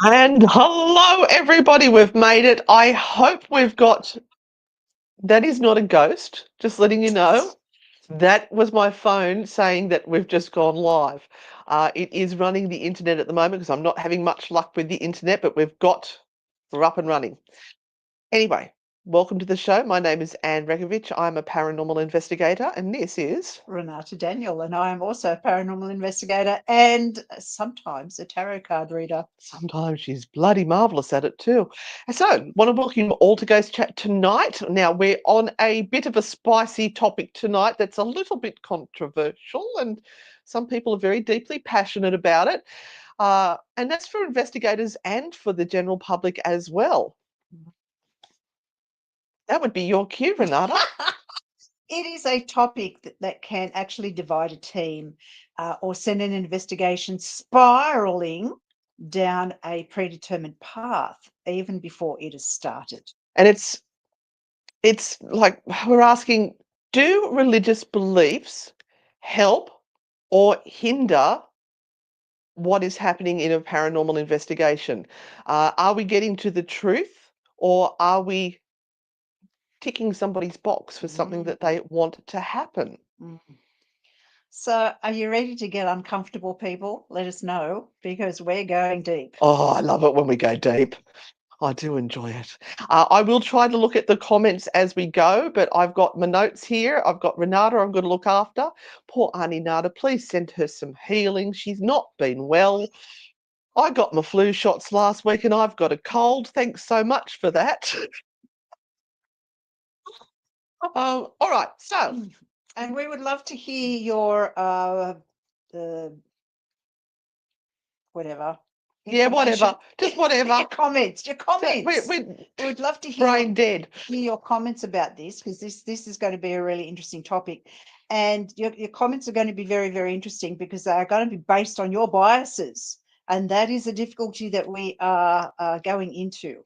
And hello, everybody. We've made it. I hope we've got. That is not a ghost, just letting you know. That was my phone saying that we've just gone live. It is running the internet at the moment because I'm not having much luck with the internet, but we're up and running. Anyway, welcome to the show. My name is Anne Rekovich. I'm a paranormal investigator, and this is Renata Daniel, and I am also a paranormal investigator and sometimes a tarot card reader. Sometimes she's bloody marvellous at it too. So, want to welcome you all to Ghost Chat tonight. Now, we're on a bit of a spicy topic tonight that's a little bit controversial, and some people are very deeply passionate about it. And that's for investigators and for the general public as well. That would be your cue, Renata. It is a topic that can actually divide a team or send an investigation spiraling down a predetermined path even before it has started. And it's like we're asking, do religious beliefs help or hinder what is happening in a paranormal investigation? Are we getting to the truth, or are we ticking somebody's box for something that they want to happen? Mm. So, are you ready to get uncomfortable, people? Let us know, because we're going deep. Oh, I love it when we go deep. I do enjoy it. I will try to look at the comments as we go, but I've got my notes here. I've got Renata I'm going to look after. Poor Auntie Nada, please send her some healing. She's not been well. I got my flu shots last week and I've got a cold. Thanks so much for that. All right, so. And we would love to hear your whatever. Yeah, whatever. Just whatever. Your comments. We'd love to hear brain dead. Hear your comments about this, because this is going to be a really interesting topic. And your comments are going to be very, very interesting because they are going to be based on your biases. And that is a difficulty that we are going into.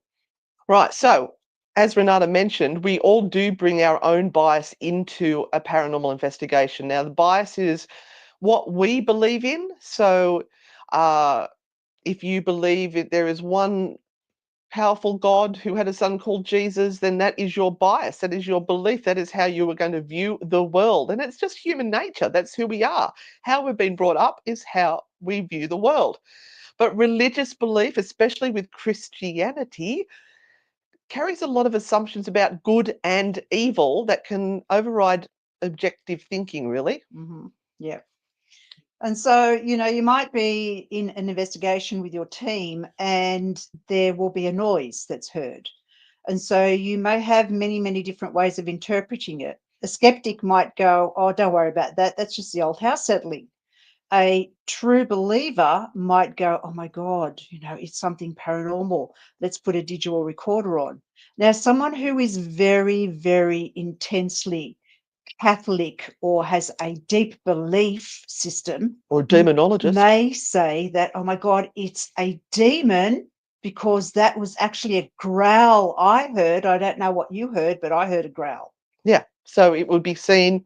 Right. So, as Renata mentioned, we all do bring our own bias into a paranormal investigation. Now, the bias is what we believe in. So, if you believe that there is one powerful God who had a son called Jesus, then that is your bias. That is your belief. That is how you are going to view the world. And it's just human nature. That's who we are. How we've been brought up is how we view the world. But religious belief, especially with Christianity, carries a lot of assumptions about good and evil that can override objective thinking, really. Mm-hmm. Yeah. And so, you might be in an investigation with your team and there will be a noise that's heard. And so you may have many, many different ways of interpreting it. A skeptic might go, oh, don't worry about that. That's just the old house settling. A true believer might go, oh my God, it's something paranormal. Let's put a digital recorder on. Now, someone who is very, very intensely Catholic or has a deep belief system, or demonologist, may say that, oh my God, it's a demon, because that was actually a growl I heard. I don't know what you heard, but I heard a growl. Yeah. So it would be seen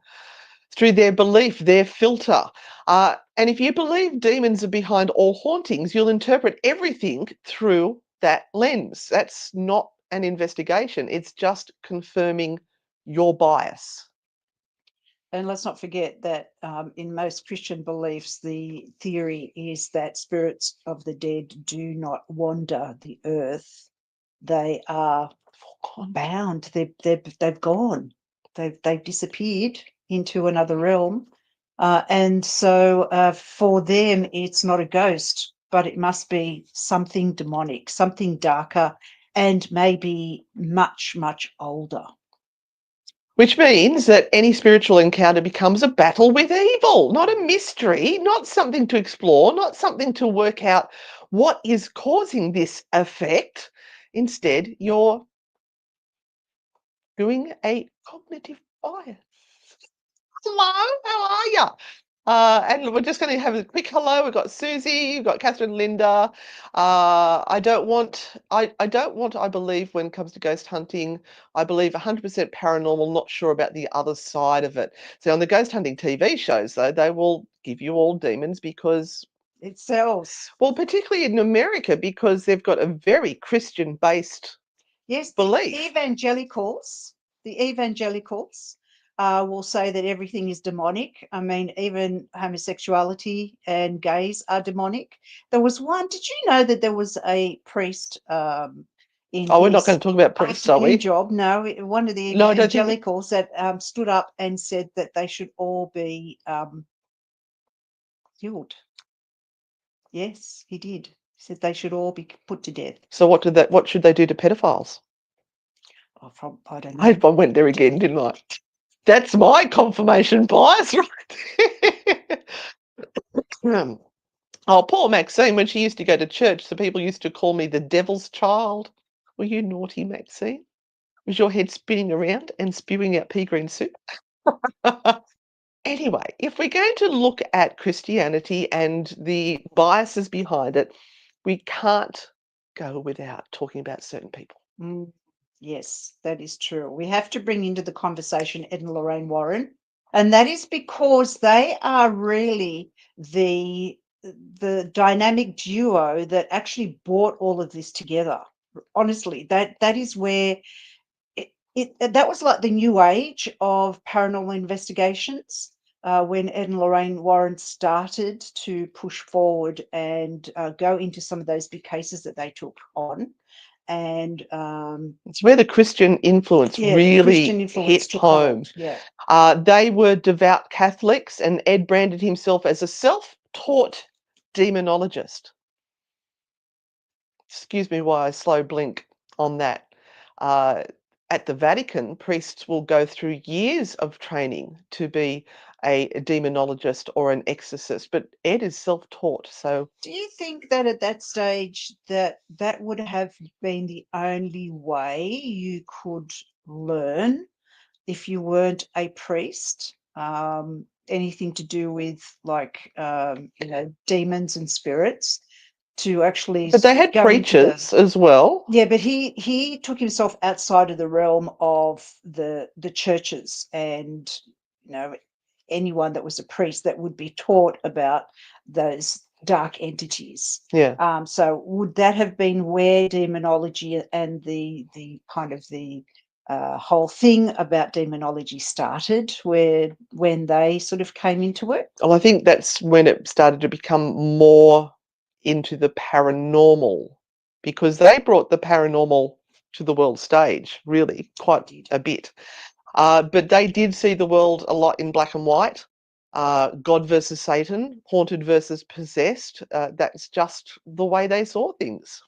through their belief, their filter. And if you believe demons are behind all hauntings, you'll interpret everything through that lens. That's not an investigation. It's just confirming your bias. And let's not forget that in most Christian beliefs, the theory is that spirits of the dead do not wander the earth. They are bound. They've gone. They've disappeared into another realm. And so for them, it's not a ghost, but it must be something demonic, something darker, and maybe much, much older. Which means that any spiritual encounter becomes a battle with evil, not a mystery, not something to explore, not something to work out what is causing this effect. Instead, you're doing a cognitive bias. Hello, how are you? And we're just going to have a quick hello. We've got Susie, we've got Catherine, Linda. I don't want, I believe, when it comes to ghost hunting, I believe 100% paranormal, not sure about the other side of it. So on the ghost hunting TV shows, though, they will give you all demons because, It sells. well, particularly in America, because they've got a very Christian-based Yes, belief. the evangelicals will say that everything is demonic. I mean, even homosexuality and gays are demonic. There was one, did you know that there was a priest in Oh, we're not going his to talk about priests, are afternoon we? job? No, one of the No, I don't think. evangelicals that stood up and said that they should all be killed. Yes, he did. He said they should all be put to death. So what should they do to pedophiles? Oh, I don't I know. went there again, didn't I? That's my confirmation bias right there. Oh, poor Maxine, when she used to go to church, so people used to call me the devil's child. Were you naughty, Maxine? Was your head spinning around and spewing out pea green soup? Anyway, if we're going to look at Christianity and the biases behind it, we can't go without talking about certain people. Mm, yes, that is true. We have to bring into the conversation Ed and Lorraine Warren, and that is because they are really the dynamic duo that actually brought all of this together. Honestly, that is where that was like the new age of paranormal investigations. When Ed and Lorraine Warren started to push forward and go into some of those big cases that they took on, and It's where the Christian influence yeah, the Christian really influence hit took home. hold. Yeah. They were devout Catholics, and Ed branded himself as a self-taught demonologist. Excuse me while I slow blink on that. Uh, at the Vatican, priests will go through years of training to be a demonologist or an exorcist, but Ed is self-taught, so Do you think that at that stage that would have been the only way you could learn if you weren't a priest? Anything to do with like demons and spirits to actually but they had go into the preachers as well. yeah, but he took himself outside of the realm of the churches, and you know anyone that was a priest that would be taught about those dark entities. Yeah. So would that have been where demonology and the kind of the whole thing about demonology started, where when they sort of came into it? Well, I think that's when it started to become more into the paranormal because they brought the paranormal to the world stage, really, quite Did. a bit. But they did see the world a lot in black and white. God versus Satan, haunted versus possessed. That's just the way they saw things.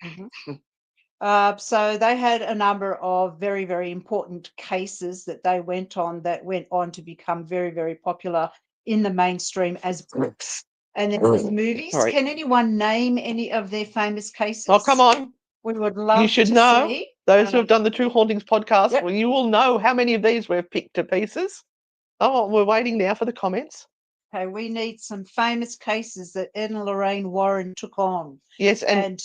Mhm. So they had a number of very, very important cases that they went on that went on to become very, very popular in the mainstream as books and then as movies. Sorry. Can anyone name any of their famous cases? Oh, come on. We would You love should to know. see. Those who have done the True Hauntings podcast, Yep. well, you will know how many of these we've picked to pieces. Oh, we're waiting now for the comments. Okay, we need some famous cases that Ed and Lorraine Warren took on. Yes, and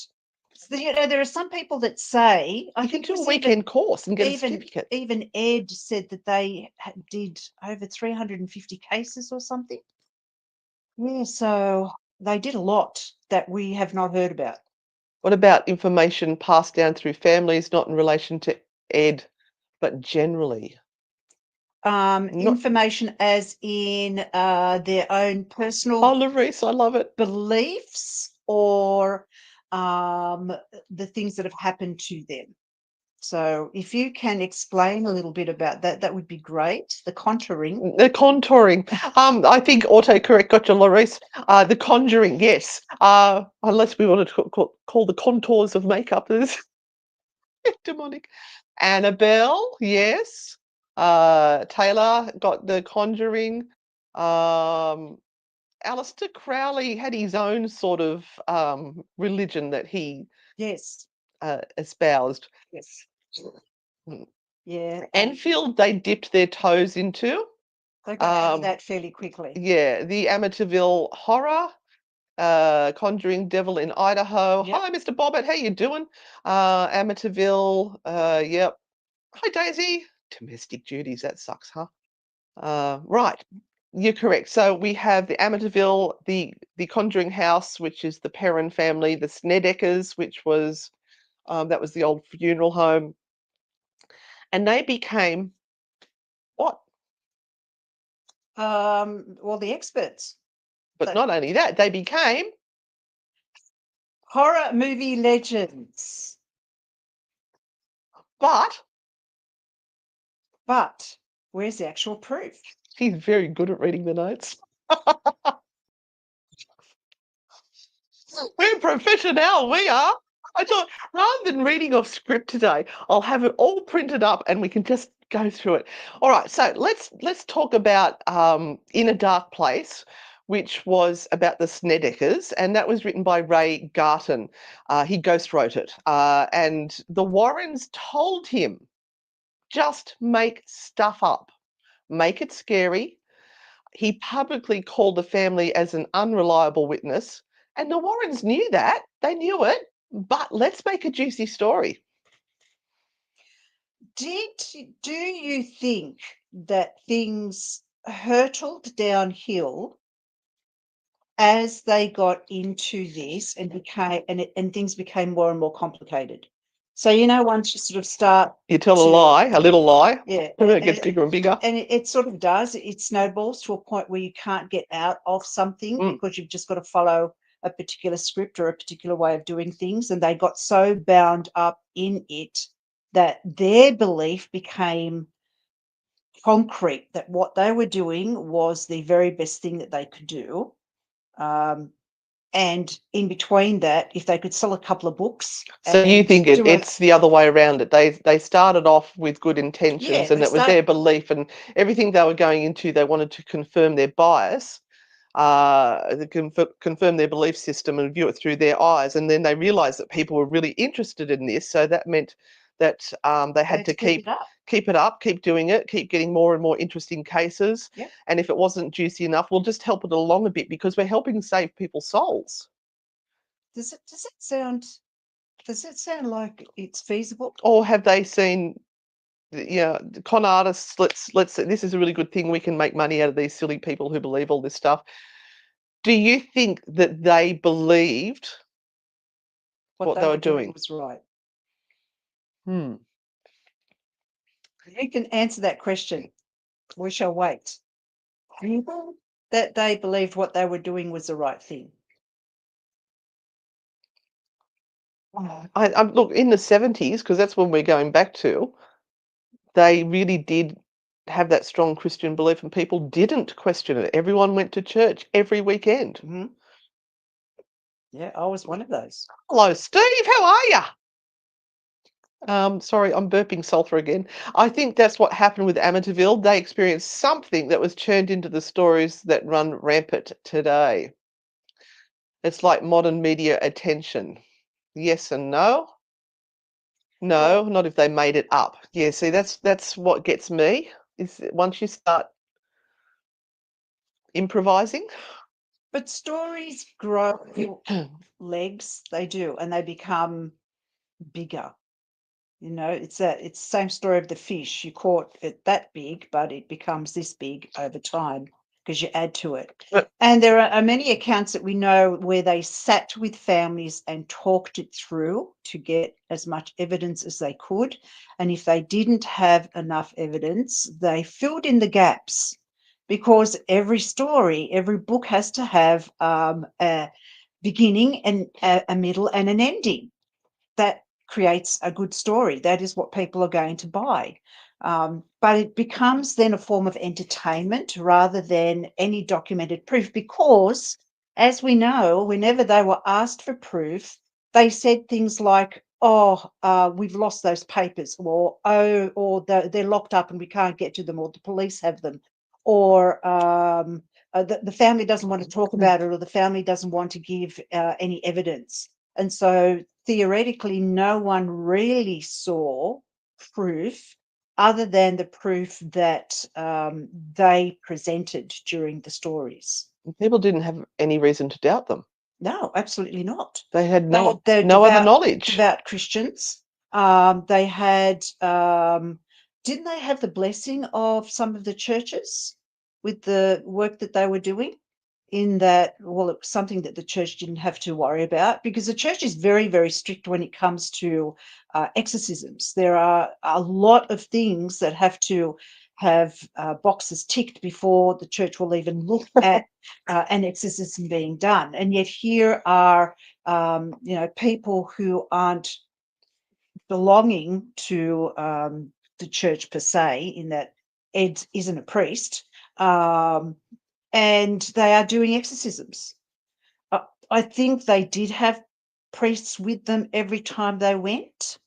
And there are some people that say, I you can think it do a was weekend course and get a even certificate. even Ed said that they did over 350 cases or something. Yeah, so they did a lot that we have not heard about. What about information passed down through families, not in relation to Ed, but generally? Not. Information as in their own Oh, personal Larice, I love it. beliefs or the things that have happened to them. So if you can explain a little bit about that, that would be great. The contouring. The contouring. I think autocorrect got you, Larice. The conjuring, yes. Unless we wanted to call the contours of makeup as demonic. Annabelle, yes. Taylor got The Conjuring. Um, Aleister Crowley had his own sort of religion that he Yes. espoused. Yes. Mm. Yeah. Enfield, they dipped their toes into. They got out of Um, that fairly quickly. yeah, the Amityville Horror, Conjuring Devil in Idaho. Yep. Hi, Mr. Bobbett, how you doing? Amityville, yep. Hi, Daisy. Domestic duties, that sucks, huh? Right, you're correct. So we have the Amityville, the Conjuring House, which is the Perrin family, the Snedekers, which was that was the old funeral home, and they became what? Well, the experts. But So, not only that, they became horror movie legends. but But where's the actual proof? she's very good at reading the notes. We're professional, we are. I thought rather than reading off script today, I'll have it all printed up and we can just go through it. All right, so let's talk about In a Dark Place, which was about the Snedekers, and that was written by Ray Garton. He ghostwrote it, and the Warrens told him just make stuff up, make it scary. He publicly called the family as an unreliable witness, and the Warrens knew that. They knew it, but let's make a juicy story. Do you think that things hurtled downhill as they got into this and and things became more and more complicated? So once you sort of start You tell a to lie, a little lie, yeah, and it and gets bigger and bigger. it sort of does. It snowballs to a point where you can't get out of something Mm. because you've just got to follow a particular script or a particular way of doing things. And they got so bound up in it that their belief became concrete that what they were doing was the very best thing that they could do. Um, and in between that, if they could sell a couple of books So you and think do a it's the other way around it. They started off with good yeah, intentions and they it was start their belief and everything they were going into, they wanted to confirm their bias, confirm their belief system and view it through their eyes. And then they realized that people were really interested in this. So that meant that they they had had to to keep it up. keep it up, keep doing it, keep getting more and more interesting cases. Yeah. And if it wasn't juicy enough, we'll just help it along a bit because we're helping save people's souls. Does it sound like it's feasible? Or have they seen the con artists, let's this is a really good thing, we can make money out of these silly people who believe all this stuff. Do you think that they believed What what they they were were doing doing? was right. Hmm. You can answer that question. We shall wait. That they believed what they were doing was the right thing. I look in the 70s because that's when we're going back to. They really did have that strong Christian belief, and people didn't question it. Everyone went to church every weekend. Mm-hmm. Yeah, I was one of those. Hello, Steve. How are you? Sorry, I'm burping sulfur again. I think that's what happened with Amityville. They experienced something that was turned into the stories that run rampant today. It's like modern media attention. Yes and no. No, Well, not if they made it up. Yeah, see, that's what gets me. Is once you start improvising. but stories grow legs, they do, and they become bigger. It's the same story of the fish. You caught it that big, but it becomes this big over time because you add to it. But And there are many accounts that we know where they sat with families and talked it through to get as much evidence as they could. And if they didn't have enough evidence, they filled in the gaps because every story, every book has to have a beginning and a middle and an ending. That creates a good story. That is what people are going to buy. But it becomes then a form of entertainment rather than any documented proof because, as we know, whenever they were asked for proof, they said things like, we've lost those papers, or they're locked up and we can't get to them, or the police have them, or the family doesn't want to talk about it, or the family doesn't want to give any evidence. And so theoretically, no one really saw proof other than the proof that they presented during the stories. People didn't have any reason to doubt them. No, absolutely not. They had no They're no other knowledge. devout Christians. They had, didn't they have the blessing of some of the churches with the work that they were doing? In that, well, it was something that the church didn't have to worry about, because the church is very, very strict when it comes to exorcisms. There are a lot of things that have to have boxes ticked before the church will even look at an exorcism being done. And yet here are, people who aren't belonging to the church per se, in that Ed isn't a priest, and they are doing exorcisms. I think they did have priests with them every time they went,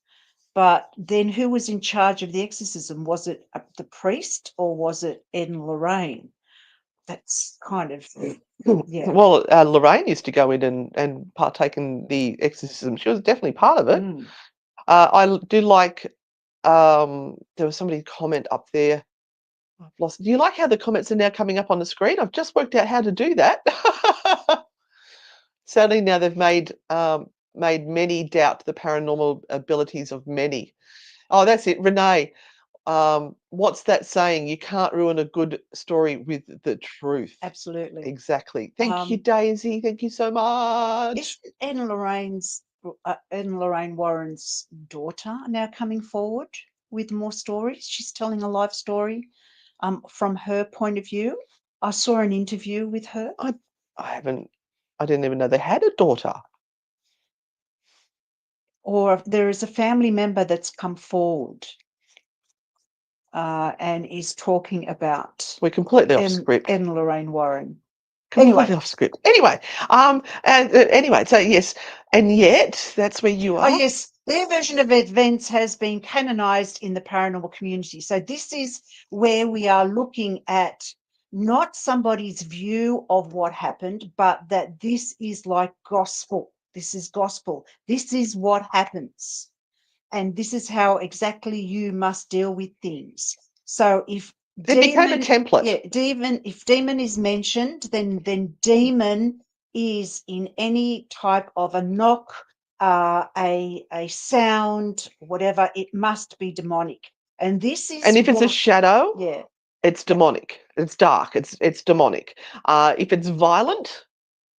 but then who was in charge of the exorcism? Was it the priest, or was it Ed and Lorraine? That's kind of, yeah. Well, Lorraine used to go in and partake in the exorcism. She was definitely part of it. Mm. I do like, there was somebody comment up there. I've lost. Do you like how the comments are now coming up on the screen? I've just worked out how to do that. Sadly, now they've made many doubt the paranormal abilities of many. Oh, that's it, Renee. What's that saying? You can't ruin a good story with the truth. Absolutely. Exactly. Thank you, Daisy. Thank you so much. Is Ed and Lorraine Warren's daughter now coming forward with more stories? She's telling a life story from her point of view. I saw an interview with her. I didn't even know they had a daughter. Or there is a family member that's come forward and is talking about We're completely off script. Ed and Lorraine Warren. Completely Anyway. off script. Anyway, anyway, so yes, and yet that's where you Oh, are. yes, their version of events has been canonized in the paranormal community. So this is where we are looking at not somebody's view of what happened, but that this is like gospel. This is gospel. This is what happens. And this is how exactly you must deal with things. So if It became a template. if demon is mentioned, then demon is in any type of a knock, a sound, whatever. It must be demonic. And this is, and if it's a shadow, yeah, it's demonic. It's dark. It's demonic. If it's violent,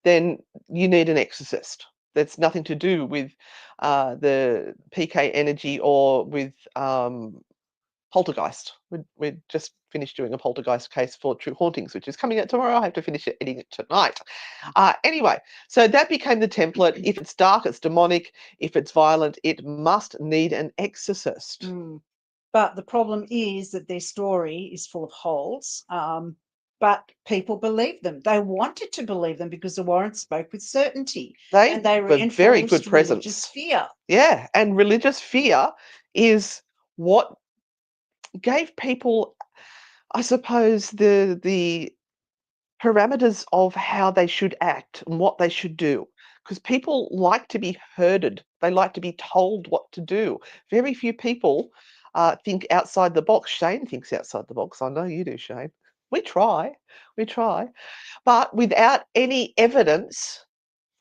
then you need an exorcist. That's nothing to do with the PK energy or with poltergeist. We just finished doing a poltergeist case for True Hauntings, which is coming out tomorrow. I have to finish editing it tonight. Anyway, so that became the template. If it's dark, it's demonic. If it's violent, it must need an exorcist. But the problem is that their story is full of holes. But people believe them. They wanted to believe them because the Warrens spoke with certainty. And they were very good reinforced religious presence. fear. Yeah, and religious fear is what gave people, I suppose, the parameters of how they should act and what they should do. Because people like to be herded. They like to be told what to do. Very few people think outside the box. Shane thinks outside the box. I know you do, Shane. We try. We try. But without any evidence,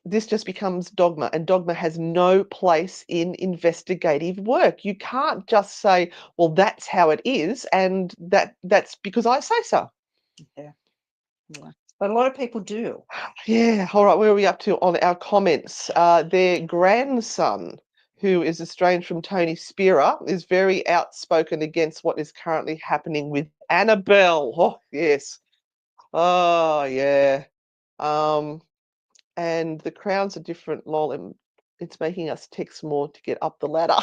this just becomes dogma, and dogma has no place in investigative work. You can't just say, well, that's how it is, and that's because I say so. Yeah. Yeah. But a lot of people do. Yeah. All right. Where are we up to on our comments? Their grandson, who is estranged from Tony Spira, is very outspoken against what is currently happening with Annabelle. Oh, yes. Oh, yeah. And the crowns are different, lol, and it's making us text more to get up the ladder.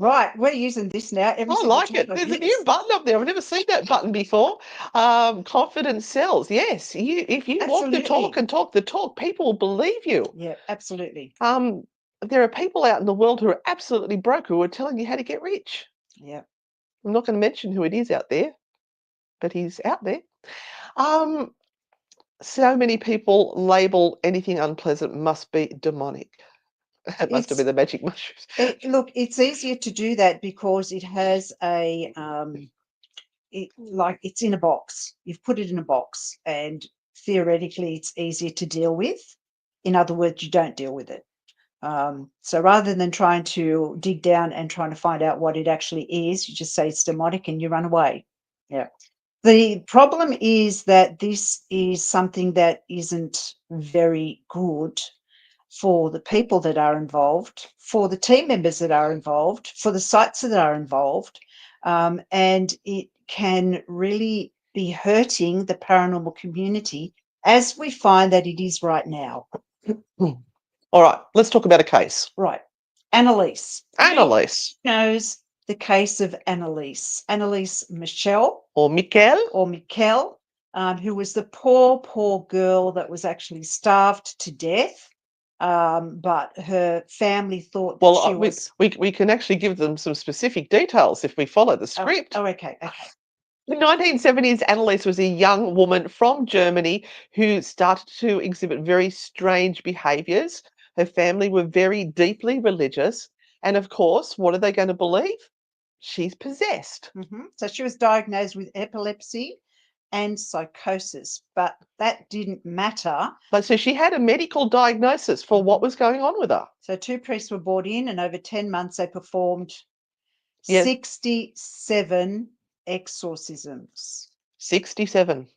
Right, we're using this now every I single like time. it. There's a new Yes, button up there. I've never seen that button before. Confidence sells. Yes, if you walk the talk absolutely. and talk the talk, people will believe you. Yeah, absolutely. Um, there are people out in the world who are absolutely broke who are telling you how to get rich. Yeah. I'm not going to mention who it is out there, but he's out there. Um, so many people label anything unpleasant must be demonic. It must have It's been the magic mushrooms. look, it's easier to do that because it has a like it's in a box. You've put it in a box, and theoretically, it's easier to deal with. In other words, you don't deal with it. So rather than trying to dig down and trying to find out what it actually is, you just say it's demonic and you run away. Yeah. The problem is that this is something that isn't very good for the people that are involved, for the team members that are involved, for the sites that are involved, and it can really be hurting the paranormal community as we find that it is right now. All right, let's talk about a case. Right. Anneliese. Anneliese Knows the case of Anneliese Michel or Michel. or Michel, who was the poor, poor girl that was actually starved to death. But her family thought that Well, she was. we can actually give them some specific details if we follow the Oh, script. oh, okay. In the 1970s, Anneliese was a young woman from Germany who started to exhibit very strange behaviors. Her family were very deeply religious. And of course, what are they going to believe? She's possessed. So she was diagnosed with epilepsy and psychosis, but that didn't matter. But so she had a medical diagnosis for what was going on with her. So 2 priests were brought in, and over 10 months they performed Yeah, 67 exorcisms. 67.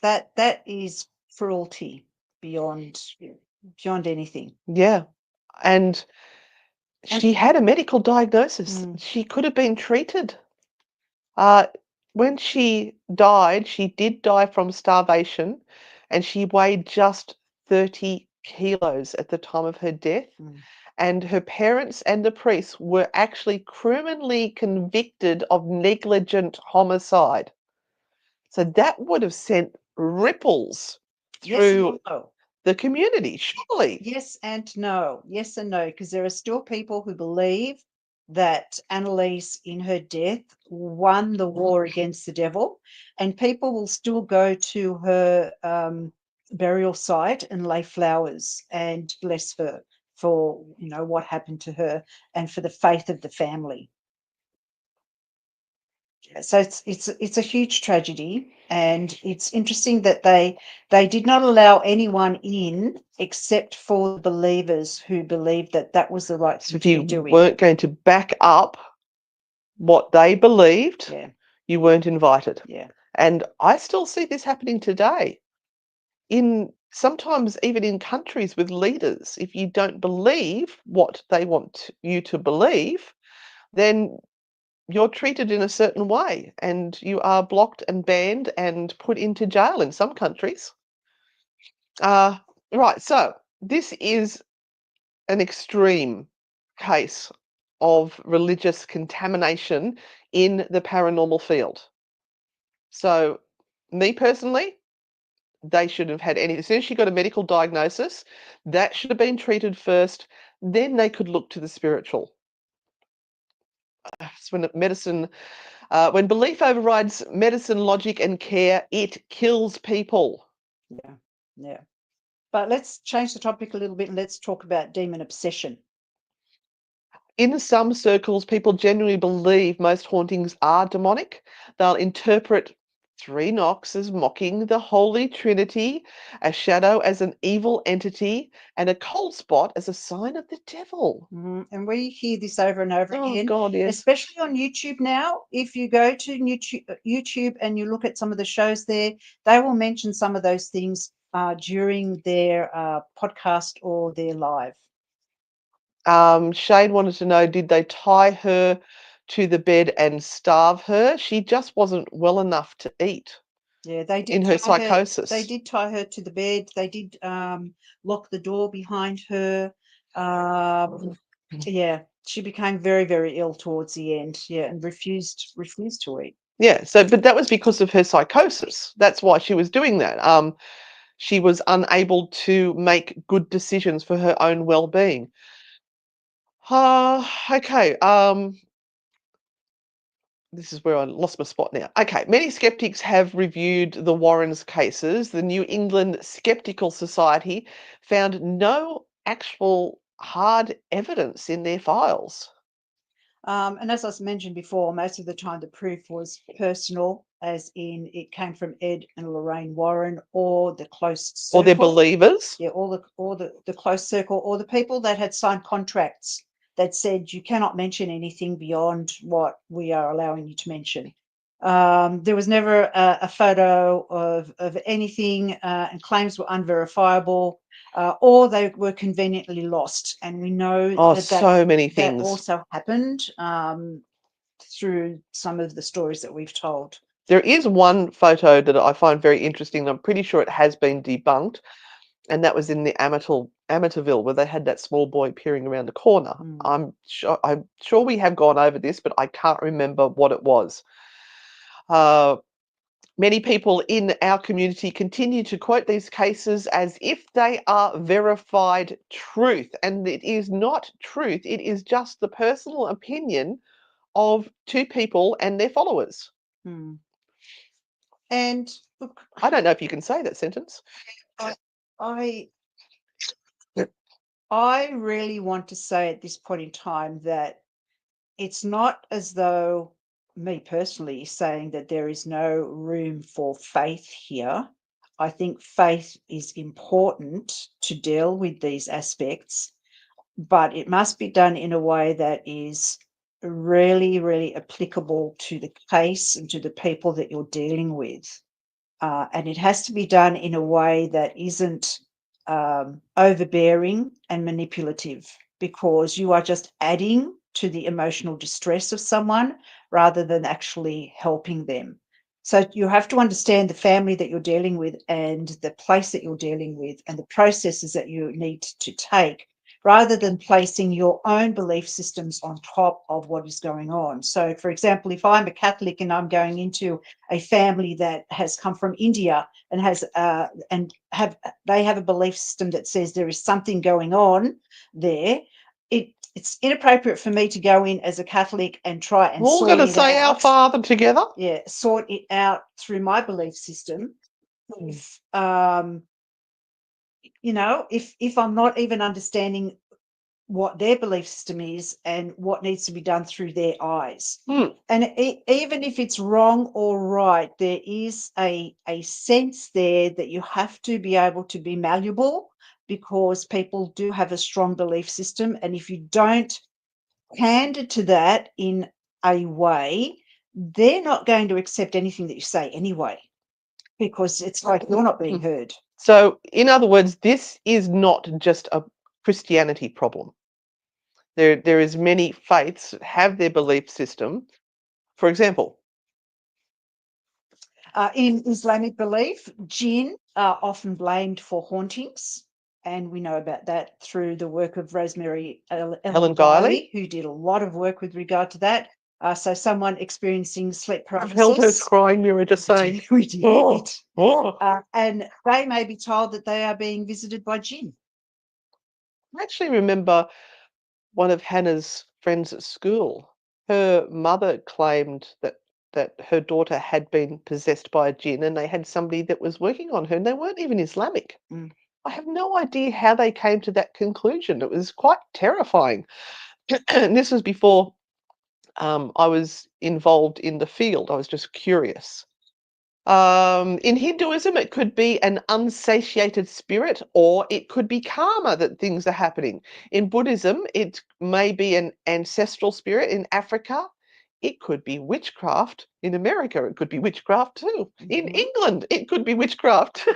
That is cruelty beyond anything. Yeah. And And she had a medical diagnosis. mm, She could have been treated. Uh, when she died, she did die from starvation, and she weighed just 30 kilos at the time of her death. mm. And her parents and the priests were actually criminally convicted of negligent homicide. So that would have sent ripples Yes and through no. the community, surely. Yes and no. Yes and no, because there are still people who believe that Annalise, in her death, won the war against the devil, and people will still go to her burial site and lay flowers and bless her for what happened to her and for the faith of the family. So it's a huge tragedy, and it's interesting that they did not allow anyone in except for the believers who believed that that was the right So thing if to be you doing. weren't going to back up what they believed, Yeah, you weren't invited. yeah, And I still see this happening today. In sometimes even in countries with leaders, if you don't believe what they want you to believe, then you're treated in a certain way and you are blocked and banned and put into jail in some countries. Uh, right, so this is an extreme case of religious contamination in the paranormal field. So, me personally, they shouldn't have had any. As soon as she got a medical diagnosis, that should have been treated first. Then they could look to the spiritual. It's when belief overrides medicine, logic, and care, it kills people. yeah, yeah. But let's change the topic a little bit and let's talk about demon obsession. In some circles, people genuinely believe most hauntings are demonic. They'll interpret three knocks as mocking the Holy Trinity, a shadow as an evil entity, and a cold spot as a sign of the devil. And we hear this over and over Oh, again, God, yes. especially on YouTube now. If you go to YouTube and you look at some of the shows there, they will mention some of those things during their podcast or their live. Shane wanted to know, did they tie her to the bed and starve her? She just wasn't well enough to eat Yeah, they did in her tie her. They psychosis. did tie her to the bed. They did lock the door behind her. Yeah, She became very, very ill towards the end, yeah, and refused to eat. Yeah. So, but that was because of her psychosis. That's why she was doing that. She was unable to make good decisions for her own well-being. Okay. This is where I lost my spot now. Okay, many skeptics have reviewed the Warrens' cases. The New England Skeptical Society found no actual hard evidence in their files. And as I mentioned before, most of the time the proof was personal, as in it came from Ed and Lorraine Warren or the close Or they're circle. believers. Yeah, the close circle, or the people that had signed contracts that said you cannot mention anything beyond what we are allowing you to mention. There was never a photo of anything, and claims were unverifiable, or they were conveniently lost. And we know Oh, that so many that things. also happened through some of the stories that we've told. There is one photo that I find very interesting. I'm pretty sure it has been debunked, and that was in the Amateurville, where they had that small boy peering around the corner. I'm sure we have gone over this, but I can't remember what it was. Uh, Many people in our community continue to quote these cases as if they are verified truth, and it is not truth. It is just the personal opinion of two people and their followers. Hmm. And look, I don't know if you can say that sentence. I Yeah. I really want to say at this point in time that it's not as though me personally saying that there is no room for faith here. I think faith is important to deal with these aspects, but it must be done in a way that is really, really applicable to the case and to the people that you're dealing with. And it has to be done in a way that isn't overbearing and manipulative, because you are just adding to the emotional distress of someone rather than actually helping them. So you have to understand the family that you're dealing with and the place that you're dealing with and the processes that you need to take, rather than placing your own belief systems on top of what is going on. So, for example, if I'm a Catholic and I'm going into a family that has come from India and they have a belief system that says there is something going on there, it's inappropriate for me to go in as a Catholic and try and We're all sort going to it say Our out. Father together. Yeah, sort it out through my belief system. If if I'm not even understanding what their belief system is and what needs to be done through their eyes. Hmm. And even if it's wrong or right, there is a sense there that you have to be able to be malleable, because people do have a strong belief system. And if you don't pander to that in a way, they're not going to accept anything that you say anyway, because it's like you're not being heard. So, in other words, this is not just a Christianity problem. There is many faiths that have their belief system. For example, In Islamic belief, jinn are often blamed for hauntings, and we know about that through the work of Rosemary Ellen Helen Guiley, Guiley, who did a lot of work with regard to that. So someone experiencing sleep I've held her paralysis, scrying mirror just saying, we did, oh, oh. and they may be told that they are being visited by jinn. I actually remember one of Hannah's friends at school. Her mother claimed that her daughter had been possessed by a jinn, and they had somebody that was working on her, and they weren't even Islamic. Mm. I have no idea how they came to that conclusion. It was quite terrifying. And this was before I was involved in the field. I was just curious. In Hinduism, it could be an unsatiated spirit, or it could be karma that things are happening. In Buddhism, it may be an ancestral spirit. In Africa, it could be witchcraft. In America, it could be witchcraft too. In Mhm. England, it could be witchcraft.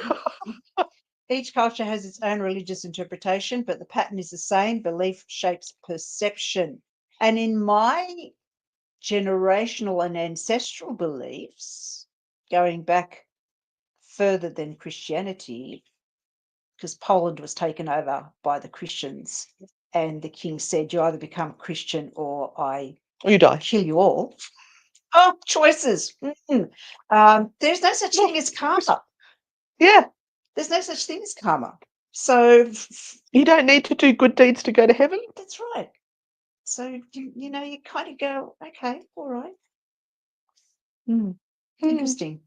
Each culture has its own religious interpretation, but the pattern is the same. Belief shapes perception. And in my generational and ancestral beliefs, going back further than Christianity, because Poland was taken over by the Christians. and the king said, you either become Christian or I You die. kill you all. Oh, choices. There's no such thing as karma. Yeah. There's no such thing as karma. So You don't need to do good deeds to go to heaven. that's right. So, you know, you kind of go, okay, all right. Interesting.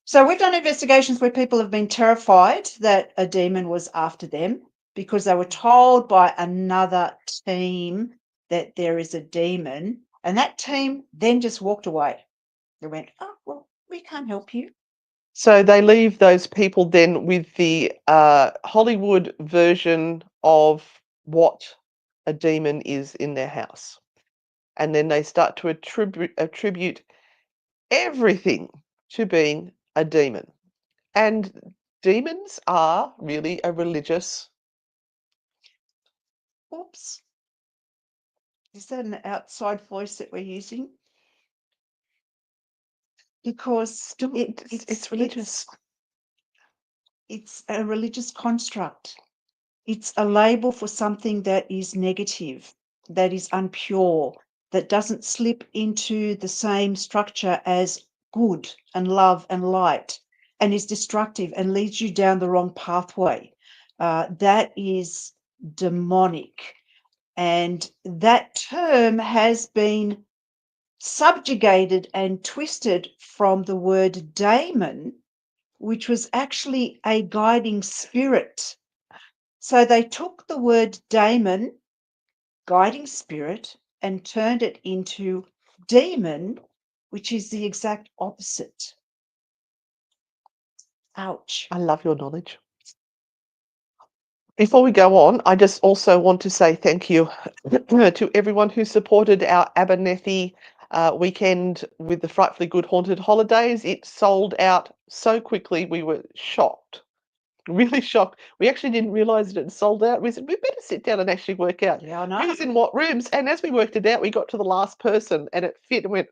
So we've done investigations where people have been terrified that a demon was after them because they were told by another team that there is a demon, and that team then just walked away. They went, oh, well, we can't help you. So they leave those people then with the Hollywood version of what a demon is in their house. And then they start to attribute everything to being a demon. And demons are really a religious. Oops. Is that an outside voice that we're using? Because It's religious. It's a religious construct. It's a label for something that is negative, that is unpure, that doesn't slip into the same structure as good and love and light, and is destructive and leads you down the wrong pathway. That is demonic. And that term has been subjugated and twisted from the word daemon, which was actually a guiding spirit. So they took the word daemon, guiding spirit, and turned it into demon, which is the exact opposite. Ouch. I love your knowledge. Before we go on, I just also want to say thank you to everyone who supported our Abernethy weekend with the Frightfully Good Haunted Holidays. It sold out so quickly, we were shocked. Really shocked. We actually didn't realise that it sold out. We said, we better sit down and actually work out Yeah, I know. who's in what rooms. And as we worked it out, we got to the last person and it fit and went,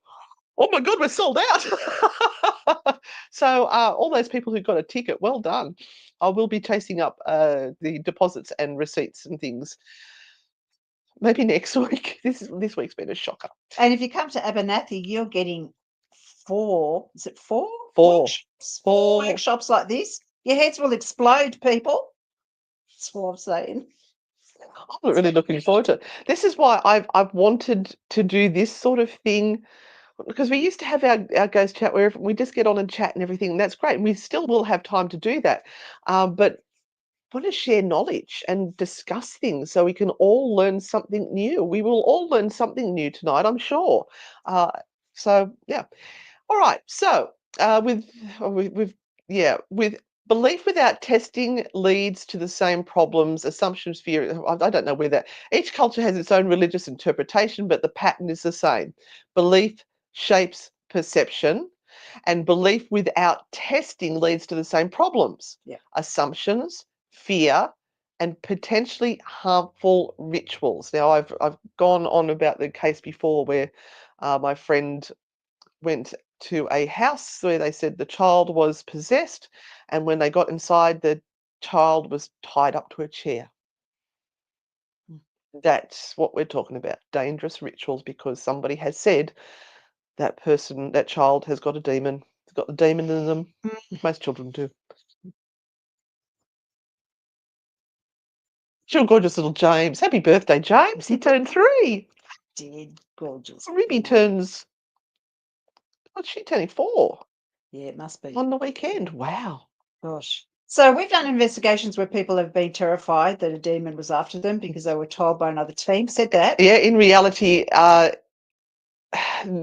oh my God, we're sold out. So all those people who got a ticket, well done. I will be chasing up the deposits and receipts and things maybe next week. This week's been a shocker. And if you come to Abernethy, you're getting four Four. workshops? Four workshops like this. Your heads will explode, people. That's what I'm saying. I'm really looking forward to it. This is why I've wanted to do this sort of thing, because we used to have our ghost chat where we just get on and chat and everything, and that's great. And we still will have time to do that. But want to share knowledge and discuss things so we can all learn something new. We will all learn something new tonight, I'm sure. So yeah. All right. So with belief without testing leads to the same problems, assumptions, fear. I don't know where that. Each culture has its own religious interpretation, but the pattern is the same. Belief shapes perception, and belief without testing leads to the same problems. Yeah. Assumptions, fear, and potentially harmful rituals. Now, I've gone on about the case before where my friend went to a house where they said the child was possessed, and when they got inside, the child was tied up to a chair. That's what we're talking about, dangerous rituals, because somebody has said that person, that child has got a demon. It's got the demon in them. Most children do. Sure, gorgeous little James. Happy birthday, James. He turned 3. Did gorgeous. Ruby turns, what's she turning 4 Yeah, it must be. on the weekend. Wow. Gosh. So we've done investigations where people have been terrified that a demon was after them because they were told by another team. Said that. Yeah, in reality,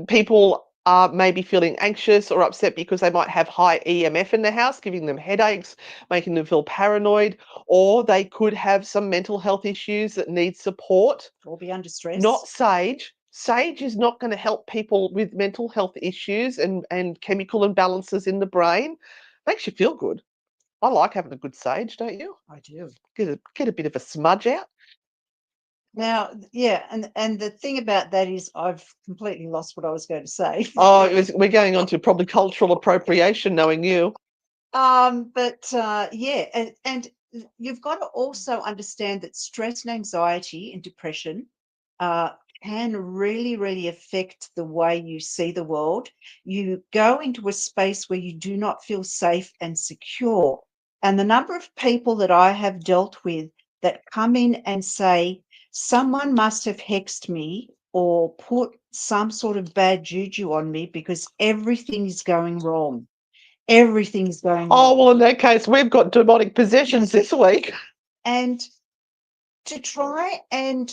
people are maybe feeling anxious or upset because they might have high EMF in the house, giving them headaches, making them feel paranoid, or they could have some mental health issues that need support. Or be under stress. Not sage. Sage is not going to help people with mental health issues and chemical imbalances in the brain. Makes you feel good. I like having a good sage, don't you? I do. Get a bit of a smudge out. Now, yeah, and the thing about that is I've completely lost what I was going to say. Oh, we're going on to probably cultural appropriation, knowing you. But yeah, and you've got to also understand that stress and anxiety and depression uh, can really, really affect the way you see the world. You go into a space where you do not feel safe and secure. And the number of people that I have dealt with that come in and say, someone must have hexed me or put some sort of bad juju on me because everything is going wrong. Everything's going Oh, wrong. well, in that case, we've got demonic possessions this week. And to try and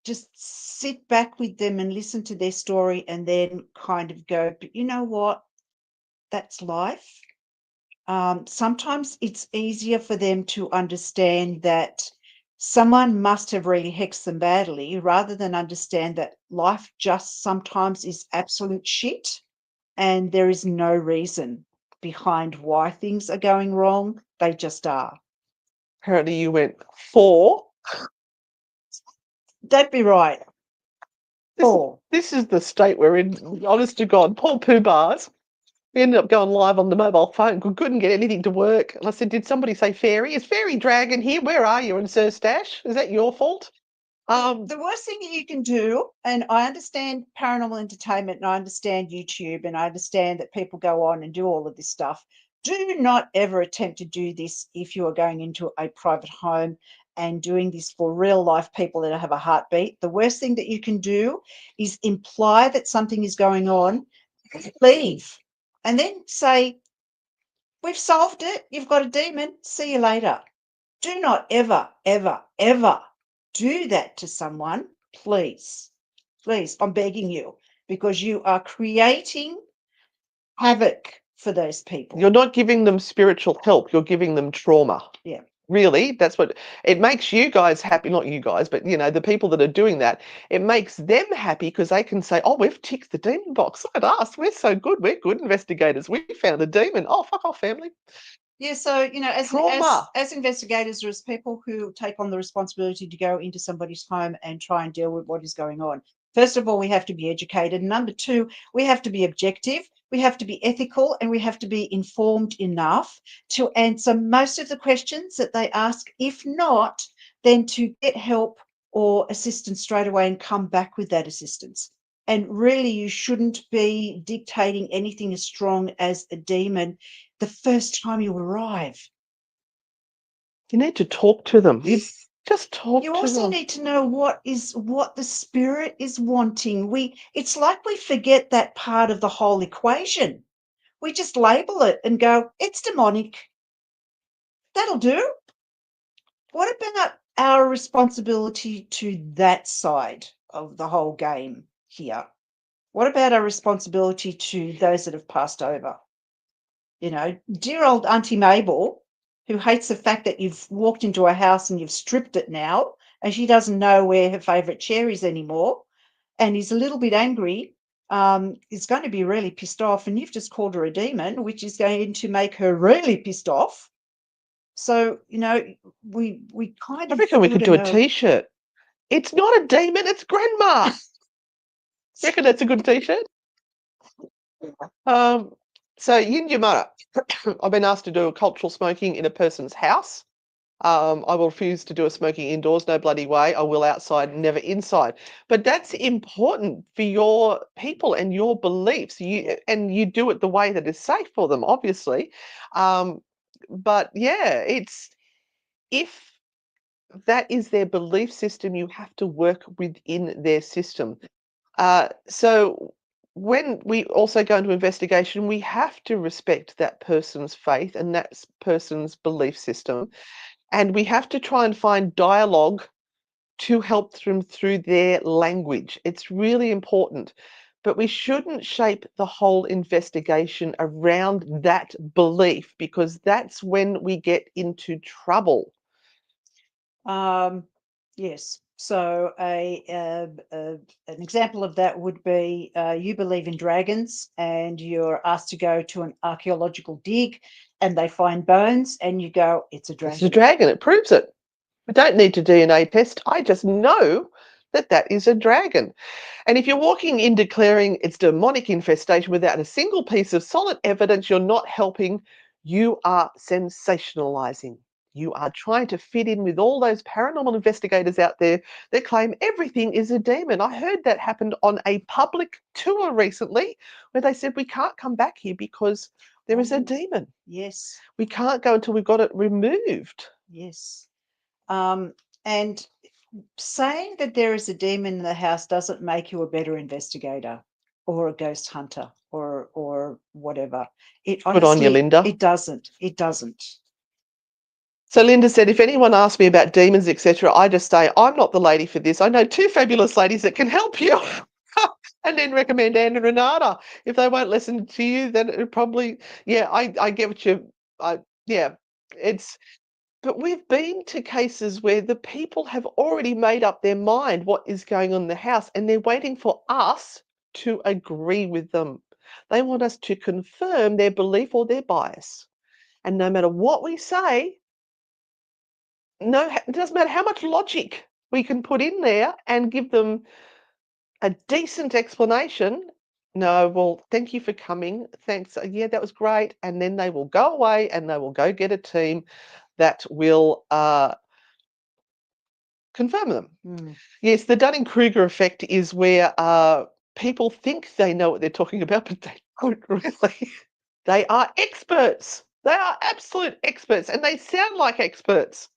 just sit back with them and listen to their story and then kind of go, but you know what? That's life. Sometimes it's easier for them to understand that someone must have really hexed them badly rather than understand that life just sometimes is absolute shit and there is no reason behind why things are going wrong. They just are. Apparently, you went 4. That'd be right. This, Four. this is the state we're in. Honest to God, Paul Pooh bars. We ended up going live on the mobile phone. We couldn't get anything to work. And I said, "Did somebody say fairy? Is Fairy Dragon here? Where are you?" And Sir Stash, is that your fault? The worst thing that you can do, and I understand paranormal entertainment and I understand YouTube and I understand that people go on and do all of this stuff. Do not ever attempt to do this if you are going into a private home and doing this for real life people that have a heartbeat. The worst thing that you can do is imply that something is going on, leave, and then say, we've solved it. You've got a demon. See you later. Do not ever, ever, ever do that to someone, please. Please, I'm begging you, because you are creating havoc for those people. You're not giving them spiritual help. You're giving them trauma. Yeah. Really, that's what it makes you guys happy. Not you guys, but the people that are doing that. It makes them happy because they can say, "Oh, we've ticked the demon box. Look at us. We're so good. We're good investigators. We found a demon. Oh, fuck off, family." Yeah, so Trauma. as investigators, there's people who take on the responsibility to go into somebody's home and try and deal with what is going on. First of all, we have to be educated. Number two, we have to be objective, we have to be ethical, and we have to be informed enough to answer most of the questions that they ask. If not, then to get help or assistance straight away and come back with that assistance. And really, you shouldn't be dictating anything as strong as a demon the first time you arrive. You need to talk to them. You just talk You to also them. need to know what the spirit is wanting. It's like we forget that part of the whole equation. We just label it and go, it's demonic. That'll do. What about our responsibility to that side of the whole game here? What about our responsibility to those that have passed over? Dear old Auntie Mabel, who hates the fact that you've walked into a house and you've stripped it now, and she doesn't know where her favourite chair is anymore, and is a little bit angry, is going to be really pissed off, and you've just called her a demon, which is going to make her really pissed off. So, we kind I of reckon we got could to do a know. T-shirt. It's not a demon. It's Grandma. Reckon that's a good T-shirt. So Yin Yamara, I've been asked to do a cultural smoking in a person's house. I will refuse to do a smoking indoors, no bloody way. I will outside, never inside. But that's important for your people and your beliefs. You do it the way that is safe for them, obviously. But yeah, it's if that is their belief system, you have to work within their system. So when we also go into investigation, we have to respect that person's faith and that person's belief system. And we have to try and find dialogue to help them through their language. It's really important. But we shouldn't shape the whole investigation around that belief because that's when we get into trouble. Yes. So an example of that would be you believe in dragons and you're asked to go to an archaeological dig and they find bones and you go, it's a It's a dragon. dragon, it proves it. I don't need to DNA test. I just know that that is a dragon. And if you're walking in declaring it's demonic infestation without a single piece of solid evidence, you're not helping. You are sensationalizing. You are trying to fit in with all those paranormal investigators out there that claim everything is a demon. I heard that happened on a public tour recently where they said we can't come back here because there is a demon. Yes. We can't go until we've got it removed. Yes. And saying that there is a demon in the house doesn't make you a better investigator or a ghost hunter or whatever. It Good on you, honestly, Linda. it doesn't. It doesn't. So Linda said, if anyone asks me about demons, etc., I just say, I'm not the lady for this. I know two fabulous ladies that can help you. And then recommend Anne and Renata. If they won't listen to you, then it probably, yeah, I get what yeah, it's, but we've been to cases where the people have already made up their mind what is going on in the house and they're waiting for us to agree with them. They want us to confirm their belief or their bias. And no matter what we say, no, it doesn't matter how much logic we can put in there and give them a decent explanation. No, well, thank you for coming. Thanks. Yeah, that was great. And then they will go away and they will go get a team that will confirm them. Mm. Yes, the Dunning-Kruger effect is where people think they know what they're talking about, but they don't really. They are experts. They are absolute experts, and they sound like experts,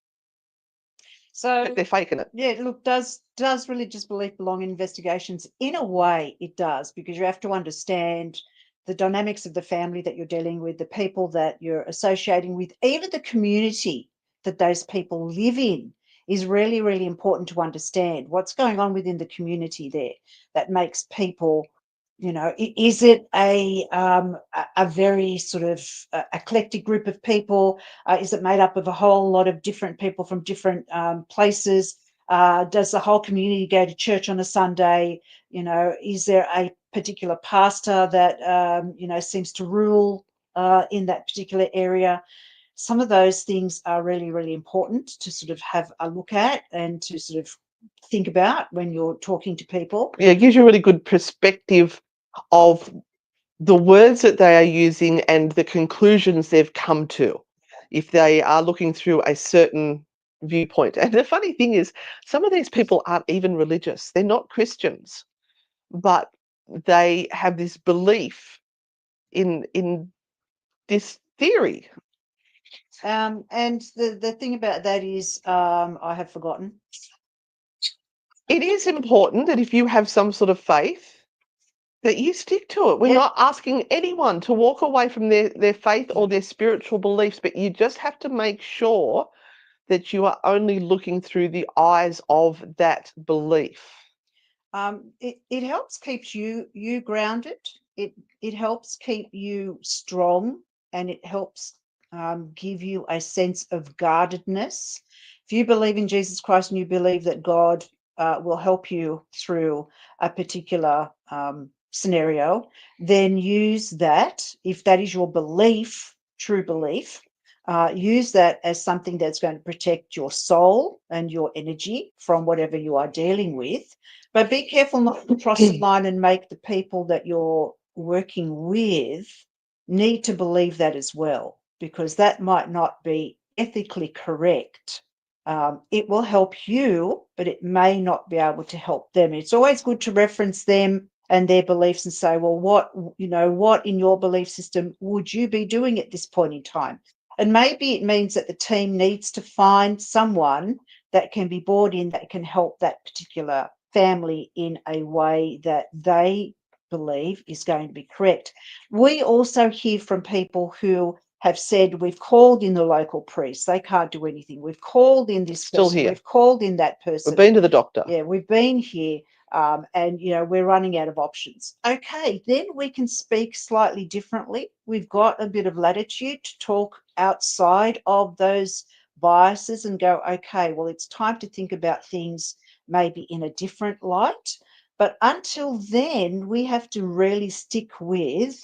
So but they're faking it. yeah, look, does religious belief belong in investigations? In a way, it does, because you have to understand the dynamics of the family that you're dealing with, the people that you're associating with, even the community that those people live in is really, really important to understand what's going on within the community there that makes people, is it a very sort of eclectic group of people? Is it made up of a whole lot of different people from different places? Does the whole community go to church on a Sunday? Is there a particular pastor that seems to rule in that particular area? Some of those things are really, really important to sort of have a look at and to sort of think about when you're talking to people. Yeah, it gives you a really good perspective of the words that they are using and the conclusions they've come to if they are looking through a certain viewpoint. And the funny thing is, some of these people aren't even religious, they're not Christians, but they have this belief in this theory. And the thing about that is, I have forgotten. It is important that if you have some sort of faith, that you stick to it. We're Yep. not asking anyone to walk away from their faith or their spiritual beliefs, but you just have to make sure that you are only looking through the eyes of that belief. It helps keep you grounded. It helps keep you strong, and it helps give you a sense of guardedness. If you believe in Jesus Christ and you believe that God will help you through a particular scenario, then use that. If that is your belief, true belief, use that as something that's going to protect your soul and your energy from whatever you are dealing with. But be careful not to cross the line and make the people that you're working with need to believe that as well, because that might not be ethically correct. It will help you, but it may not be able to help them. It's always good to reference them and their beliefs and say, well, what in your belief system would you be doing at this point in time? And maybe it means that the team needs to find someone that can be brought in that can help that particular family in a way that they believe is going to be correct. We also hear from people who have said, we've called in the local priest, they can't do anything. We've called in this Still person, here. we've called in that We've person. been to the doctor. Yeah, we've been here. And we're running out of options. Okay, then we can speak slightly differently. We've got a bit of latitude to talk outside of those biases and go, okay, well, it's time to think about things maybe in a different light. But until then, we have to really stick with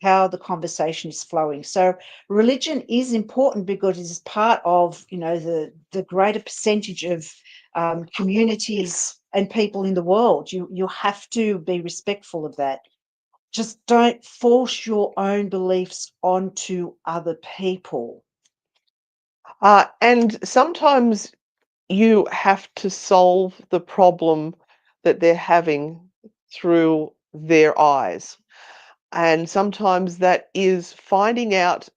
how the conversation is flowing. So religion is important because it is part of, the greater percentage of communities and people in the world. You have to be respectful of that. Just don't force your own beliefs onto other people. And sometimes you have to solve the problem that they're having through their eyes. And sometimes that is finding out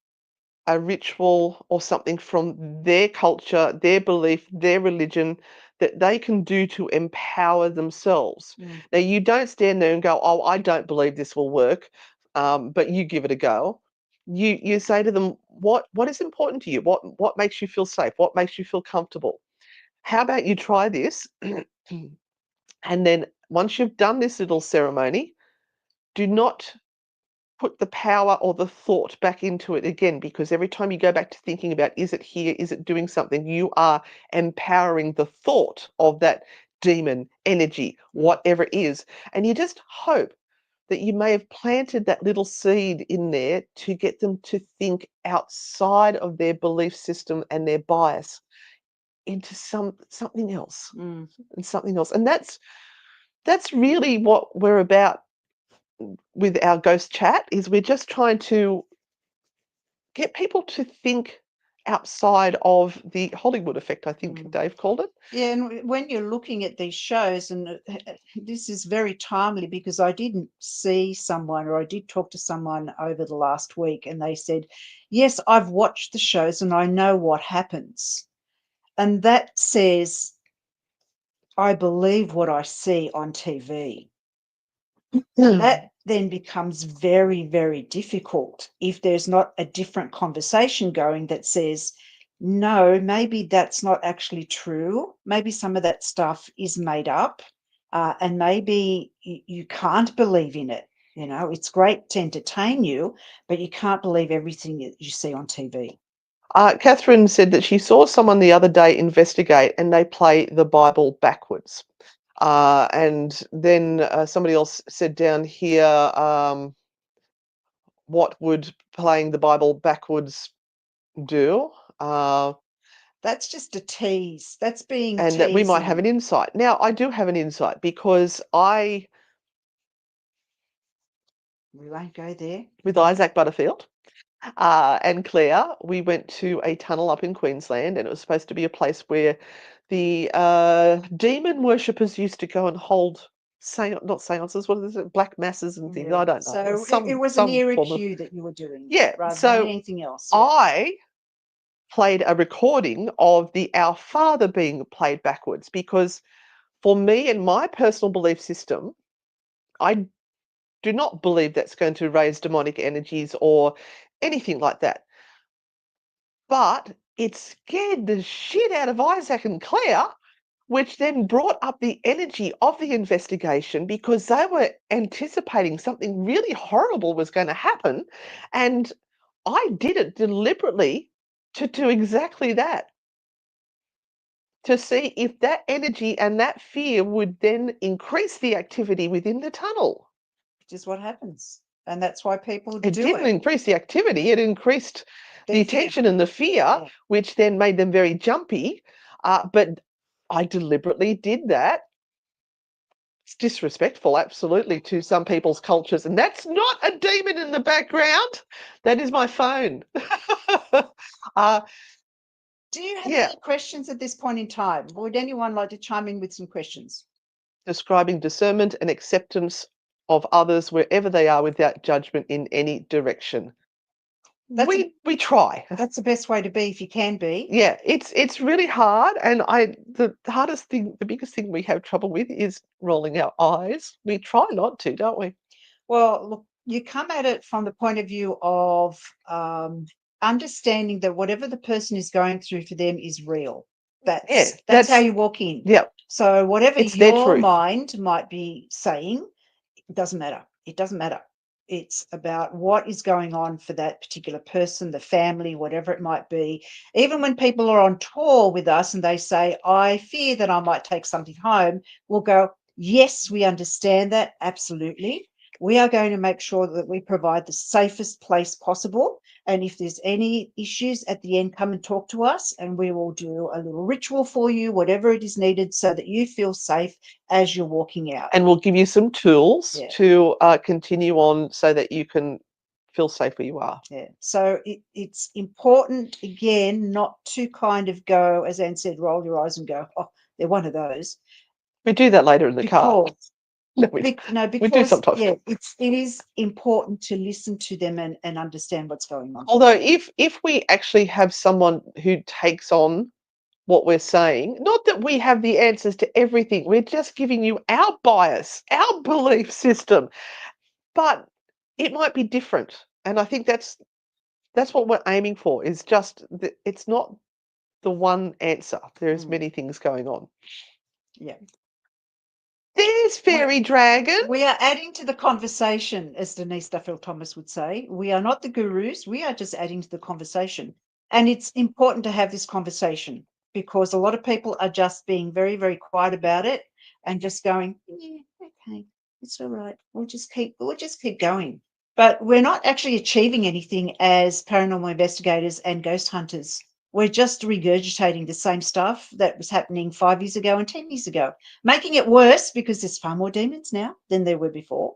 a ritual or something from their culture, their belief, their religion that they can do to empower themselves. Mm. Now, you don't stand there and go, "Oh, I don't believe this will work," but you give it a go. You say to them, "What is important to you? What makes you feel safe? What makes you feel comfortable? How about you try this?" And then once you've done this little ceremony, do not put the power or the thought back into it again, because every time you go back to thinking about, is it here, is it doing something, you are empowering the thought of that demon energy, Mm. whatever it is. And you just hope that you may have planted that little seed in there to get them to think outside of their belief system and their bias into something else Mm. and something else. And that's really what we're about with our ghost chat, is we're just trying to get people to think outside of the Hollywood effect, I think Mm. Dave called it. Yeah, and when you're looking at these shows, and this is very timely because I didn't see someone, or I did talk to someone over the last week, and they said, "Yes, I've watched the shows and I know what happens." And that says, I believe what I see on TV. That then becomes very, very difficult if there's not a different conversation going that says, no, maybe that's not actually true. Maybe some of that stuff is made up, and maybe you can't believe in it. You know, it's great to entertain you, but you can't believe everything that you see on TV. Catherine said that she saw someone the other day investigate and they play the Bible backwards. And then somebody else said down here, what would playing the Bible backwards do? Uh, That's just a tease. That's being and that we might have teasing. an insight. Now, I do have an insight because We won't go there. with Isaac Butterfield, and Claire, we went to a tunnel up in Queensland, and it was supposed to be a place where the demon worshippers used to go and hold not seances, what is it, black masses and things. Yeah. I don't know. So it was an Some form of ERQ that you were doing yeah. rather than So anything else. Yeah. I played a recording of the Our Father being played backwards because for me and my personal belief system, I do not believe that's going to raise demonic energies or anything like that. But it scared the shit out of Isaac and Claire, which then brought up the energy of the investigation because they were anticipating something really horrible was going to happen. And I did it deliberately to do exactly that, to see if that energy and that fear would then increase the activity within the tunnel. Which is what happens. And that's why people It do didn't it. increase the activity, it increased Their the fear. tension and the fear, Yeah. which then made them very jumpy. But I deliberately did that. It's disrespectful, absolutely, to some people's cultures. And that's not a demon in the background. That is my phone. uh, Do you have yeah, any questions at this point in time? Would anyone like to chime in with some questions? describing discernment and acceptance of others wherever they are without judgment in any direction. That's a We try. that's the best way to be if you can be. Yeah, it's really hard, and the hardest thing, the biggest thing we have trouble with is rolling our eyes. We try not to, don't we? Well, look, you come at it from the point of view of understanding that whatever the person is going through for them is real. Yeah, That's how you walk in. yeah, So whatever it's their your truth. mind might be saying, it doesn't matter. It doesn't matter. It's about what is going on for that particular person, the family, whatever it might be. Even when people are on tour with us and they say, I fear that I might take something home, we'll go, yes, we understand that. Absolutely. We are going to make sure that we provide the safest place possible. And if there's any issues at the end, come and talk to us and we will do a little ritual for you, whatever it is needed, so that you feel safe as you're walking out. And we'll give you some tools Yeah. to continue on so that you can feel safe where you are. Yeah. So it's important, again, not to kind of go, as Anne said, roll your eyes and go, oh, they're one of those. We do that later in the car. Because No, we do because sometimes. yeah, it is important to listen to them and understand what's going on. Although if we actually have someone who takes on what we're saying, not that we have the answers to everything, we're just giving you our bias, our belief system, but it might be different. And I think that's what we're aiming for, is just it's not the one answer. There's many things going on. Yeah. There's Fairy Dragon. We are adding to the conversation, as Denise Duffield Thomas would say. We are not the gurus. We are just adding to the conversation. And it's important to have this conversation because a lot of people are just being very, very quiet about it and just going, yeah, okay, it's all right. We'll just keep going. But we're not actually achieving anything as paranormal investigators and ghost hunters. We're just regurgitating the same stuff that was happening 5 years ago and 10 years ago, making it worse because there's far more demons now than there were before.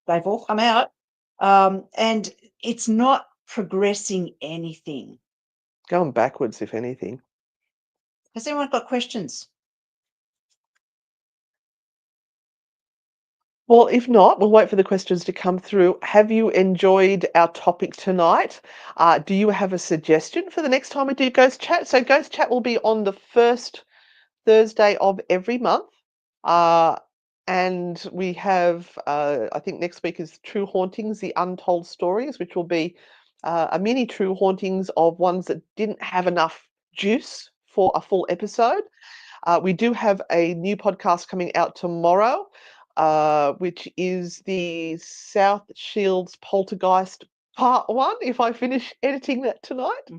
They've all come out. And it's not progressing anything. Going backwards, if anything. Has anyone got questions? Well, if not, we'll wait for the questions to come through. Have you enjoyed our topic tonight? Do you have a suggestion for the next time we do Ghost Chat? So Ghost Chat will be on the first Thursday of every month. And we have, I think next week is True Hauntings, the Untold Stories, which will be a mini True Hauntings of ones that didn't have enough juice for a full episode. We do have a new podcast coming out tomorrow, which is the South Shields Poltergeist Part 1, if I finish editing that tonight.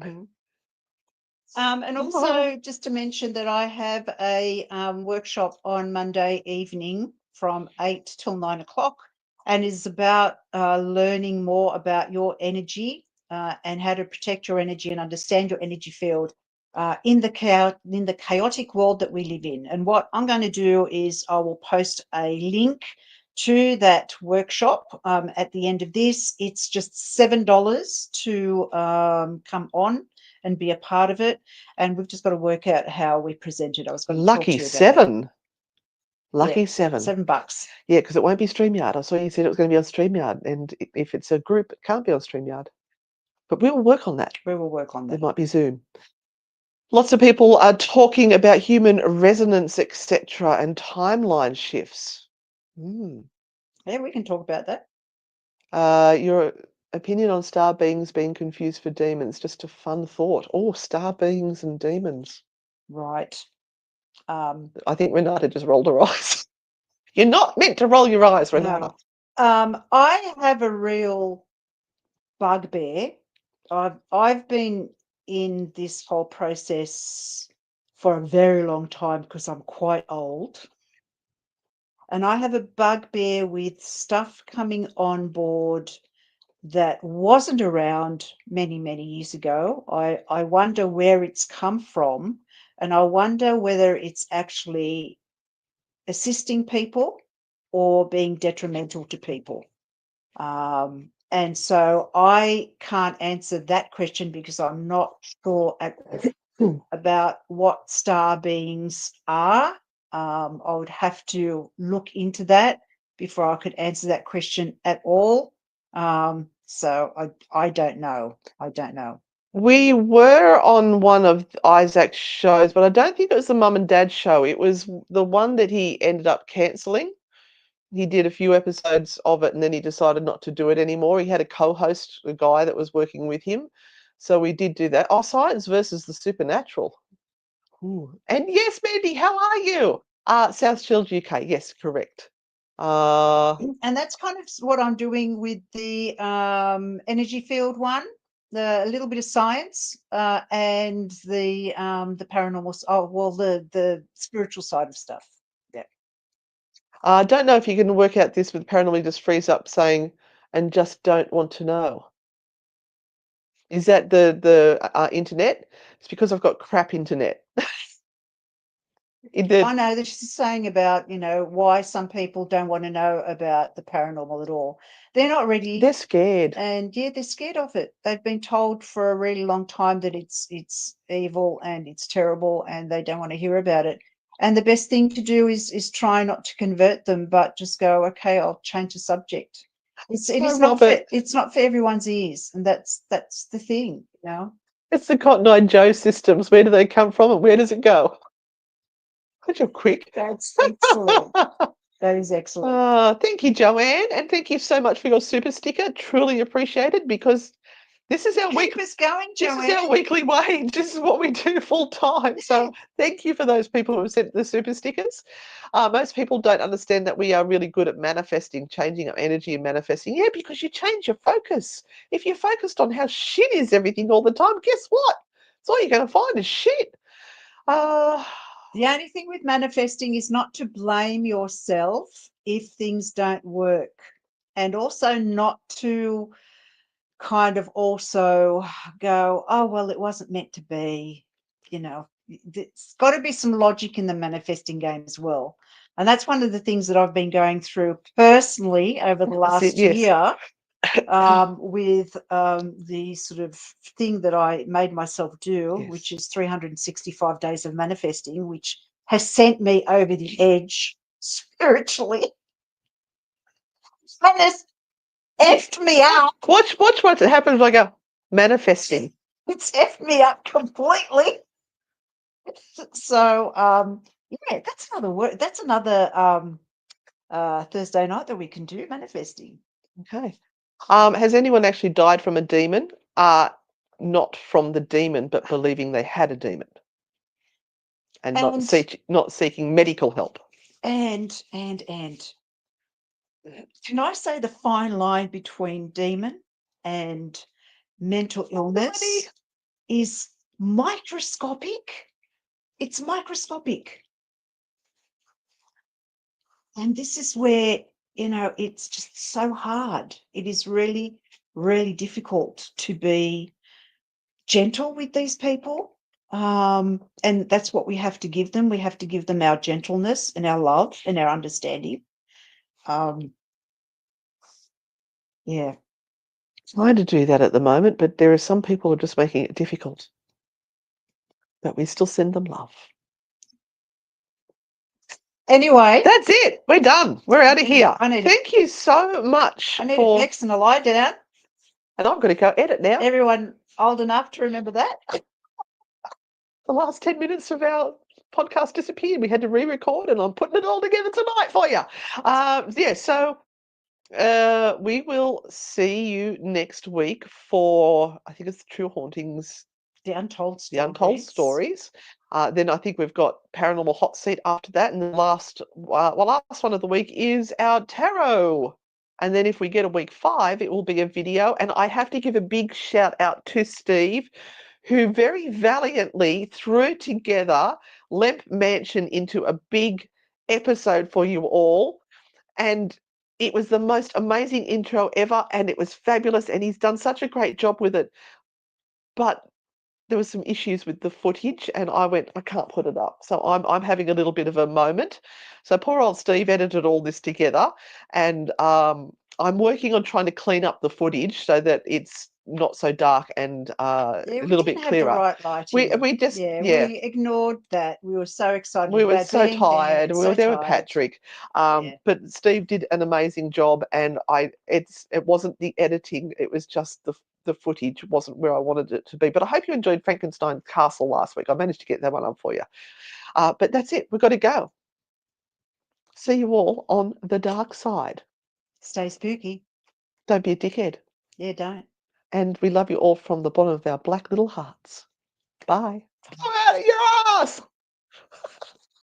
And also, just to mention that I have a workshop on Monday evening from 8 till 9 o'clock, and is about learning more about your energy and how to protect your energy and understand your energy field in the chaotic world that we live in. And what I'm going to do is I will post a link to that workshop at the end of this. It's just $7 to come on and be a part of it. And we've just got to work out how we present it. I was going to talk to Lucky you about seven. that. Lucky Yeah, seven. $7. Yeah, because it won't be StreamYard. I saw you said it was going to be on StreamYard. And if it's a group, it can't be on StreamYard. But we will work on that. We will work on that. It might be Zoom. Lots of people are talking about human resonance, etc., and timeline shifts. Yeah, we can talk about that. Your opinion on star beings being confused for demons, just a fun thought. Oh, star beings and demons. Right. I think Renata just rolled her eyes. You're not meant to roll your eyes, Renata. No. I have a real bugbear. I've been in this whole process for a very long time because I'm quite old. And I have a bugbear with stuff coming on board that wasn't around many, many years ago. I wonder where it's come from, and I wonder whether it's actually assisting people or being detrimental to people. And so I can't answer that question because I'm not sure about what star beings are. I would have to look into that before I could answer that question at all. So I don't know. I don't know. We were on one of Isaac's shows, but I don't think it was the Mum and Dad show. It was the one that he ended up cancelling. He did a few episodes of it and then he decided not to do it anymore. He had a co-host, a guy that was working with him. So we did do that. Oh, Science versus the Supernatural. Ooh. And yes, Mandy, how are you? South Shields, UK. Yes, correct. And that's kind of what I'm doing with the energy field one, a little bit of science and the paranormal. Oh, well, the spiritual side of stuff. Yeah. I don't know if you can work out this with Paranormal, just freeze up saying, and just don't want to know. Is that the internet? It's because I've got crap internet. I know that she's saying about, why some people don't want to know about the paranormal at all. They're not ready. They're scared. And yeah, they're scared of it. They've been told for a really long time that it's evil and it's terrible, and they don't want to hear about it. And the best thing to do is try not to convert them, but just go, okay, I'll change the subject. It's not for everyone's ears, and that's the thing, It's the Cotton Eye Joe systems. Where do they come from and where does it go? But you're quick. That's excellent. That is excellent. Thank you, Joanne, and thank you so much for your super sticker. Truly appreciated, because this is our Keep us going, Joanne. This is our weekly wage. This is what we do full time. So thank you for those people who sent the super stickers. Most people don't understand that we are really good at manifesting, changing our energy and manifesting. Yeah, because you change your focus. If you're focused on how shit is everything all the time, guess what? It's all you're going to find is shit. The only thing with manifesting is not to blame yourself if things don't work, and also not to kind of also go, oh, well, it wasn't meant to be. There's got to be some logic in the manifesting game as well. And that's one of the things that I've been going through personally over the last year, with the sort of thing that I made myself do, which is 365 days of manifesting, which has sent me over the edge spiritually. And has effed me up. Watch what happens. I go manifesting. It's effed me up completely. So yeah, that's another word. That's another Thursday night that we can do manifesting. Okay. Has anyone actually died from a demon? Not from the demon, but believing they had a demon, and not seeking medical help. And can I say the fine line between demon and mental illness is microscopic. It's microscopic. And this is where, it's just so hard. It is really, really difficult to be gentle with these people. And that's what we have to give them. We have to give them our gentleness and our love and our understanding. Yeah. Trying to do that at the moment, but there are some people who are just making it difficult. But we still send them love. Anyway, that's it. We're done. We're out of here. Thank you so much. I need a Bex and a lie down. And I'm going to go edit now. Everyone old enough to remember that? The last 10 minutes of our podcast disappeared. We had to re-record, and I'm putting it all together tonight for you. So we will see you next week for, I think it's True Hauntings. The Untold Stories. The Untold Stories. Then I think we've got Paranormal Hot Seat after that. And the last one of the week is our tarot. And then if we get a week 5, it will be a video. And I have to give a big shout out to Steve, who very valiantly threw together Lemp Mansion into a big episode for you all. And it was the most amazing intro ever, and it was fabulous, and he's done such a great job with it. But there was some issues with the footage, and I went, I can't put it up. So I'm having a little bit of a moment. So poor old Steve edited all this together, and I'm working on trying to clean up the footage so that it's not so dark and a little bit clearer. The right lighting. We ignored that. We were so excited. We were so tired. We were there with Patrick. But Steve did an amazing job, and it wasn't the editing, it was just the footage wasn't where I wanted it to be. But I hope you enjoyed Frankenstein's Castle last week. I managed to get that one up for you. But that's it. We've got to go. See you all on the dark side. Stay spooky. Don't be a dickhead. Yeah, don't. And we love you all from the bottom of our black little hearts. Bye. Come out of your ass!